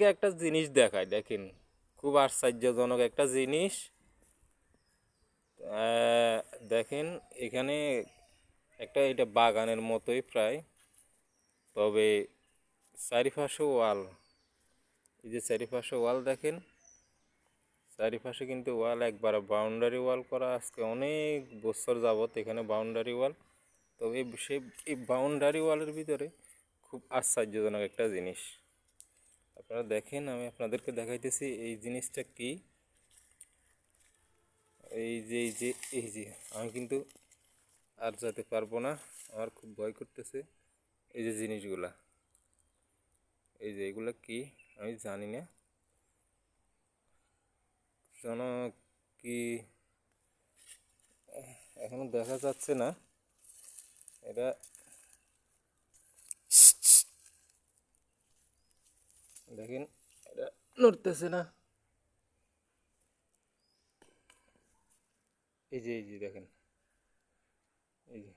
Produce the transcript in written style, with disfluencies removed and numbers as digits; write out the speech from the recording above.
আপনাদেরকে একটা জিনিস দেখাই, দেখেন খুব আশ্চর্যজনক একটা জিনিস। দেখেন এখানে একটা এটা বাগানের মতোই প্রায়, তবে চারিপাশে ওয়াল। এই যে চারিপাশে ওয়াল দেখেন, চারিপাশে কিন্তু ওয়াল একবার বাউন্ডারি ওয়াল করা। আজকে অনেক বছর যাবত এখানে বাউন্ডারি ওয়াল। তবে এই বাউন্ডারি ওয়ালের ভিতরে খুব আশ্চর্যজনক একটা জিনিস আপনারা দেখেন। আমি আপনাদেরকে দেখাইতেছি এই জিনিসটা কি। এই যে আমি কিন্তু আর যেতে পারবো না, আমার খুব ভয় করতেছে। এই যে জিনিসগুলা, এই যে এগুলা কি আমি জানি না, যেন কি এখনো দেখা যাচ্ছে না। এটা দেখেন, এটা নড়তেছে না। এই যে দেখেন, এই যে